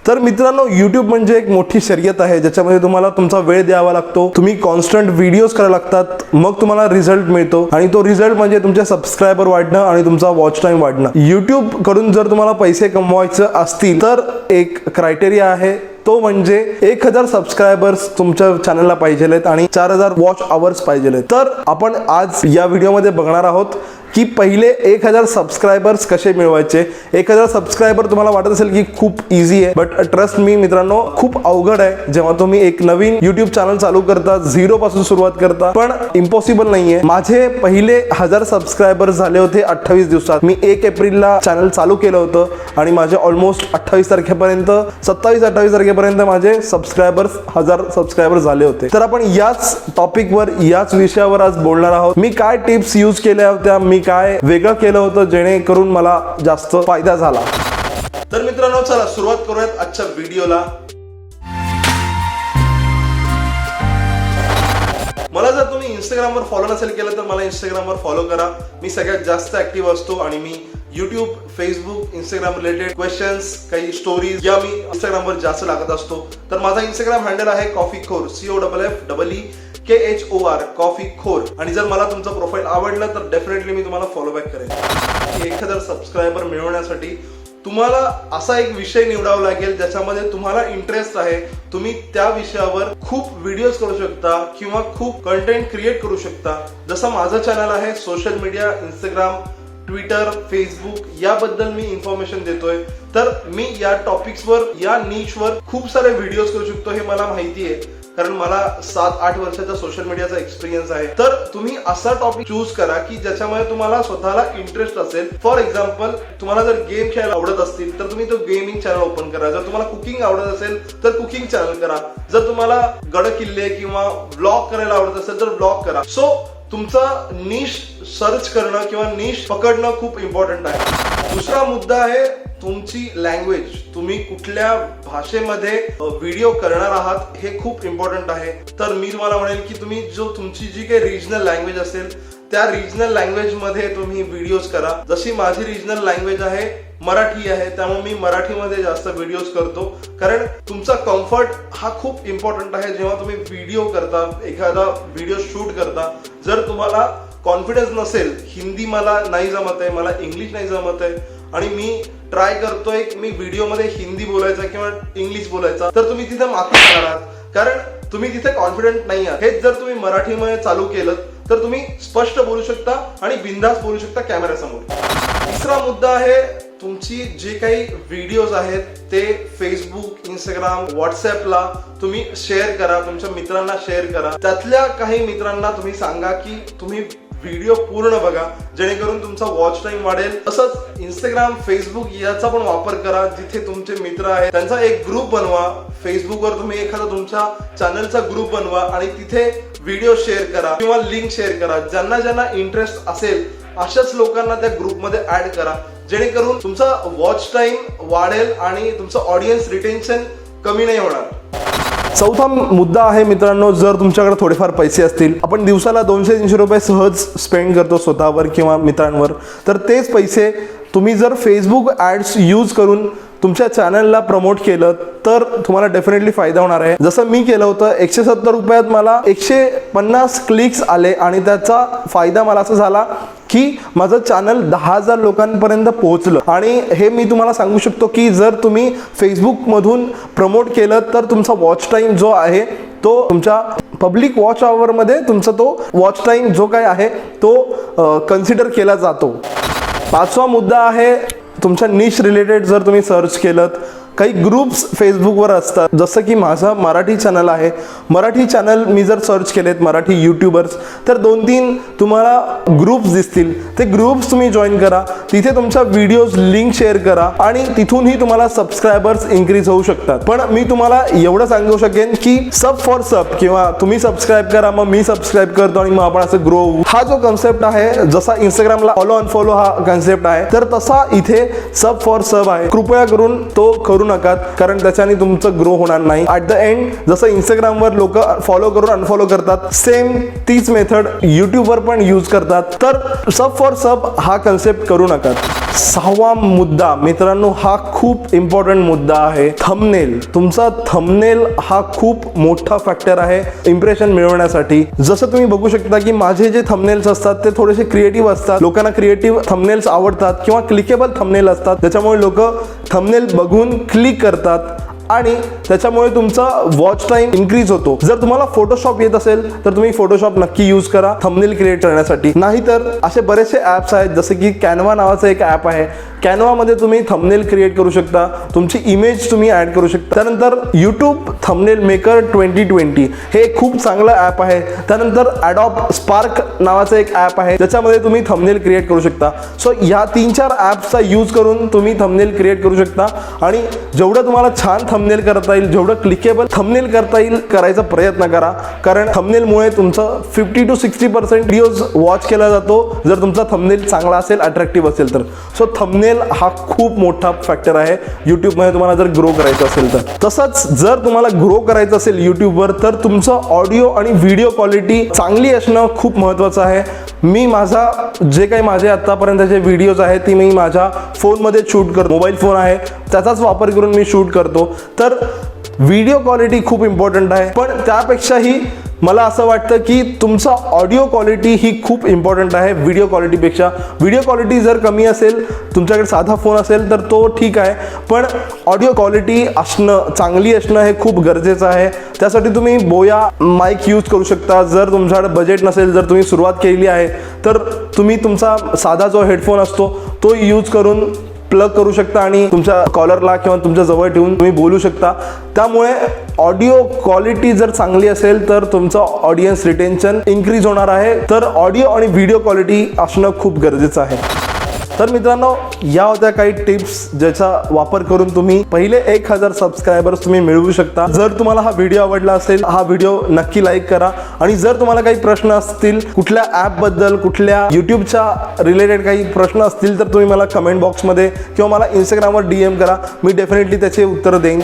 तर मित्रांनो, YouTube म्हणजे एक मोठी शर्यत आहे ज्याच्यामध्ये तुम्हाला तुमचा वेळ द्यावा लागतो, तुम्ही कॉन्स्टंट व्हिडिओज करायला लागतात, मग तुम्हाला रिझल्ट मिळतो आणि तो रिझल्ट म्हणजे तुमचे सबस्क्रायबर वाढणं आणि तुमचा वॉच टाइम वाढणं. YouTube कडून जर तुम्हाला पैसे कमवायचे असतील तर एक क्रायटेरिया आहे, तो म्हणजे 1000 सबस्क्रायबर्स तुमच्या चॅनलला पाहिजेत आणि 4000 वॉच आवर्स पाहिजेत. तर आपण आज या व्हिडिओमध्ये बघणार आहोत की पहिले 1000 सबस्क्रायबर्स कसे मिळवायचे. 1000 सबस्क्रायबर तुम्हाला वाटत असेल की खूप इझी आहे, बट ट्रस्ट मी मित्रांनो, खूप अवघड आहे. जेव्हा तुम्ही एक नवीन YouTube चॅनल चालू करता, झिरो पासून सुरुवात करता, पण इम्पॉसिबल नाहीये. माझे पहिले 1000 सबस्क्रायबर्स झाले होते 28 दिवसात. मी 1 एप्रिलला चॅनल चालू केलं होतं आणि माझे ऑलमोस्ट 28 तारखेपर्यंत 27-28 तारखेपर्यंत माझे सबस्क्रायबर्स 1000 सबस्क्रायबर्स झाले होते. तर आपण याच टॉपिकवर, याच विषयावर आज बोलणार आहोत. मी काय टिप्स यूज केल्या होत्या, मी काय वेगळं केलं होतं जेणेकरून मला जास्त फायदा झाला. तर मित्रांनो, चला सुरुवात करूयात आजच्या व्हिडिओला. मला जर तुम्ही इंस्टाग्रामवर फॉलो नसेल केलं तर मला इंस्टाग्रामवर फॉलो करा. मी सगळ्यात जास्त ऍक्टिव्ह असतो आणि मी YouTube, Facebook, Instagram related questions, काही स्टोरीज या मी इंस्टाग्रामवर जास्त टाकत असतो. तर माझा इंस्टाग्राम हँडल आहे कॉफीखोर, COFFEEKHOR, कॉफीखोर. आणि जर मला तुमचं प्रोफाईल आवडलं तर डेफिनेटली मी तुम्हाला फॉलो बॅक करेन. 1000 सबस्क्रायबर मिळवण्यासाठी तुम्हाला असा एक विषय निवडावा लागेल ज्याच्यामध्ये तुम्हाला इंटरेस्ट आहे. तुम्ही त्या विषयावर खूप व्हिडिओज करू शकता किंवा खूप कंटेंट क्रिएट करू शकता. जसं माझं चॅनल आहे, social media, Instagram, Twitter, Facebook याबद्दल मी इन्फॉर्मेशन देतोय. तर मी या टॉपिक्सवर, या नीचवर खूप सारे व्हिडिओज करू शकतो. हे मला माहिती आहे, कारण मला 7-8 वर्षाचा सोशल मीडियाचा एक्सपिरियन्स आहे. तर तुम्ही असा टॉपिक चूज करा की ज्याच्यामध्ये तुम्हाला स्वतःला इंटरेस्ट असेल. फॉर एक्झाम्पल, तुम्हाला जर गेम खेळायला आवडत असतील तर तुम्ही तो गेमिंग चॅनल ओपन करा. जर तुम्हाला कुकिंग आवडत असेल तर कुकिंग चॅनल करा. जर तुम्हाला गड किल्ले किंवा व्लॉग करायला आवडत असेल तर व्लॉग करा. सो तुमचा निश सर्च करणं किंवा निश पकडणं खूप इम्पॉर्टंट आहे. दुसरा मुद्दा आहे तुमची लँग्वेज. तुम्ही कुठल्या भाषेमध्ये व्हिडिओ करणार आहात हे खूप इम्पॉर्टंट आहे. तर मी तुम्हाला म्हणेल की तुम्ही तुमची जी काही रिजनल लँग्वेज असेल त्या रिजनल लँग्वेज मध्ये तुम्ही व्हिडिओज करा. जशी माझी रिजनल लँग्वेज आहे मराठी आहे, त्यामुळे मी मराठीमध्ये जास्त व्हिडिओज करतो. कारण तुमचा कम्फर्ट हा खूप इम्पॉर्टंट आहे जेव्हा तुम्ही व्हिडिओ करता, एखादा व्हिडिओ शूट करता. जर तुम्हाला कॉन्फिडन्स नसेल, हिंदी मला नाही जमत आहे, मला इंग्लिश नाही जमत आहे आणि मी ट्राय करतोय मी व्हिडिओमध्ये हिंदी बोलायचा किंवा इंग्लिश बोलायचा, तर तुम्ही तिथे मागे जाणार आहात, कारण तुम्ही तिथे कॉन्फिडंट नाही आहात. हेच जर तुम्ही मराठीमध्ये चालू केलं तर तुम्ही स्पष्ट बोलू शकता आणि बिनधास्त बोलू शकता कॅमेऱ्यासमोर. तिसरा मुद्दा आहे तुमची जे काही व्हिडिओज आहेत ते फेसबुक, इंस्टाग्राम, व्हॉट्सअपला तुम्ही शेअर करा, तुमच्या मित्रांना शेअर करा. त्यातल्या काही मित्रांना तुम्ही सांगा की तुम्ही व्हिडिओ पूर्ण बघा, जेणेकरून तुमचा वॉच टाइम वाढेल. तसंच इंस्टाग्राम, फेसबुक याचा पण वापर करा. जिथे तुमचे मित्र आहेत त्यांचा एक ग्रुप बनवा. फेसबुकवर तुम्ही एखादा तुमच्या चॅनलचा ग्रुप बनवा आणि तिथे व्हिडिओ शेअर करा किंवा लिंक शेअर करा. ज्यांना ज्यांना इंटरेस्ट असेल अशाच लोकांना त्या ग्रुपमध्ये ऍड करा, जेणेकरून तुमचा वॉच टाइम वाढेल आणि तुमचं ऑडियन्स रिटेन्शन कमी नाही होणार. चौथा मुद्दा आहे मित्रांनो, जर तुमच्याकडे थोडेफार पैसे असतील, आपण दिवसाला 200-300 रुपये सहज स्पेंड करतो स्वतःवर किंवा मित्रांवर, तर तेच पैसे तुम्ही जर फेसबुक ॲड्स यूज करून तुमच्या चॅनलला प्रमोट केलं तर तुम्हाला डेफिनेटली फायदा होणार आहे. जसं मी केलं होतं, 170 रुपयात मला 150 क्लिक्स आले आणि त्याचा फायदा मला असा झाला की माझं चॅनल 10,000 लोकांपर्यंत पोहोचलं. आणि हे मी तुम्हाला सांगू शकतो की जर तुम्ही फेसबुकमधून प्रमोट केलं तर तुमचा वॉच टाइम जो आहे तो तुमच्या पब्लिक वॉच आवरमध्ये तुमचा तो वॉच टाइम जो काय आहे तो कन्सिडर केला जातो. पाचवा मुद्दा आहे तुमच्या निश रिलेटेड. जर तुम्ही सर्च केलं, काही ग्रुप्स फेसबुकवर असतात, जसं की माझं मराठी चॅनल आहे. मराठी चॅनल मी जर सर्च केलेत मराठी यूट्यूबर्स, तर 2-3 तुम्हाला ग्रुप्स दिसतील. ते ग्रुप्स तुम्ही जॉईन करा, तिथे तुमच्या व्हिडिओज लिंक शेअर करा आणि तिथूनही तुम्हाला सबस्क्रायबर्स इन्क्रीज होऊ शकतात. पण मी तुम्हाला एवढं सांगू शकेन की सब फॉर सब, किंवा तुम्ही सबस्क्राईब करा मग मी सबस्क्राईब करतो आणि मग आपण असं ग्रो होऊ, हा जो कन्सेप्ट आहे, जसा इंस्टाग्रामला फॉलो अनफॉलो हा कन्सेप्ट आहे, तर तसा इथे सब फॉर सब आहे. कृपया करून तो करू नका, कारण त्याच्याने तुमचं ग्रो होणार नाही. ॲट द एंड जसं इंस्टाग्रामवर लोक फॉलो करून अनफॉलो करतात, सेम तीच मेथड यूट्यूबवर पण यूज करतात. तर सब फॉर सब हा कन्सेप्ट करू नका. 6वा मुद्दा मित्रांनो, हा खूप इम्पॉर्टंट मुद्दा आहे, थंबनेल. तुमचा थंबनेल हा खूप मोठा फॅक्टर आहे इम्प्रेशन मिळवण्यासाठी. जसं तुम्ही बघू शकता की माझे जे थंबनेल्स असतात ते थोडेसे क्रिएटिव्ह असतात. लोकांना क्रिएटिव्ह थंबनेल्स आवडतात किंवा क्लिकेबल थंबनेल असतात, त्याच्यामुळे लोक थंबनेल बघून क्लिक करतात आणि त्याच्यामुळे तुमचा वॉच टाइम इन्क्रीज होतो. जर तुम्हाला फोटोशॉप येत असेल तर तुम्ही फोटोशॉप नक्की यूज करा थंबनेल क्रिएट करण्यासाठी. नाहीतर असे बरेचसे ॲप्स आहेत, जसे की कॅनवा नावाचं एक ॲप आहे. कॅनवामध्ये तुम्ही थंबनेल क्रिएट करू शकता, तुमची इमेज तुम्ही ॲड करू शकता. त्यानंतर यूट्यूब थंबनेल मेकर 2020 हे खूप चांगलं ॲप आहे. त्यानंतर ॲडॉब स्पार्क नावाचं एक ॲप आहे, ज्याच्यामध्ये तुम्ही थंबनेल क्रिएट करू शकता. सो ह्या 3-4 ॲप्सचा यूज करून तुम्ही थंबनेल क्रिएट करू शकता आणि जेवढं तुम्हाला छान थंबनेल करता येईल, जेवढं क्लिकेबल थंबनेल करता येईल करायचा प्रयत्न करा. कारण थंबनेलमुळे तुमचं 50 to 60% व्हिडिओज वॉच केला जातो जर तुमचा थंबनेल चांगला असेल, अट्रॅक्टिव्ह असेल तर. सो थंबनेल हा खूप मोठा फॅक्टर आहे यूट्यूबमध्ये तुम्हाला जर ग्रो करायचं असेल तर. तसंच जर तुम्हाला ग्रो करायचं असेल यूट्यूबवर तर तुमचं ऑडिओ आणि व्हिडिओ क्वालिटी चांगली असणं खूप महत्त्वाचं आहे. मी माझा जे काही माझे आत्तापर्यंतचे व्हिडिओज आहेत ती मी माझ्या फोनमध्ये शूट करतो. मोबाईल फोन आहे त्याचाच वापर करून मी शूट करतो. तर व्हिडिओ क्वालिटी खूप इम्पॉर्टंट आहे, पण त्यापेक्षाही मला असं वाटतं की तुमचा ऑडिओ क्वालिटी ही खूप इम्पॉर्टंट आहे व्हिडिओ क्वालिटीपेक्षा. व्हिडिओ क्वालिटी जर कमी असेल, तुमच्याकडे साधा फोन असेल तर तो ठीक आहे, पण ऑडिओ क्वालिटी असणं, चांगली असणं हे खूप गरजेचं आहे. त्यासाठी तुम्ही बोया माईक यूज करू शकता. जर तुमच्याकडे बजेट नसेल, जर तुम्ही सुरुवात केली आहे तर तुम्ही तुमचा साधा जो हेडफोन असतो तो यूज करून प्लग करू शकता आणि तुमच्या कॉलरला किंवा तुमच्या जवळ ठेवून तुम्ही बोलू शकता. त्यामुळे ऑडिओ क्वालिटी जर चांगली असेल तर तुमचं ऑडियन्स रिटेन्शन इन्क्रीज होणार आहे. तर ऑडिओ आणि व्हिडिओ क्वालिटी असणं खूप गरजेचं आहे. तर मित्रांनो, या होत्या काही टिप्स ज्याचा वापर करून तुम्ही पहिले 1000 सबस्क्रायबर्स तुम्ही मिळवू शकता. जर तुम्हाला हा व्हिडिओ आवडला असेल, हा व्हिडिओ नक्की लाईक करा. आणि जर तुम्हाला काही प्रश्न असतील कुठल्या ॲपबद्दल, कुठल्या यूट्यूबच्या रिलेटेड काही प्रश्न असतील तर तुम्ही मला कमेंट बॉक्समध्ये किंवा मला इंस्टाग्रामवर DM करा. मी डेफिनेटली त्याचे उत्तर देईन.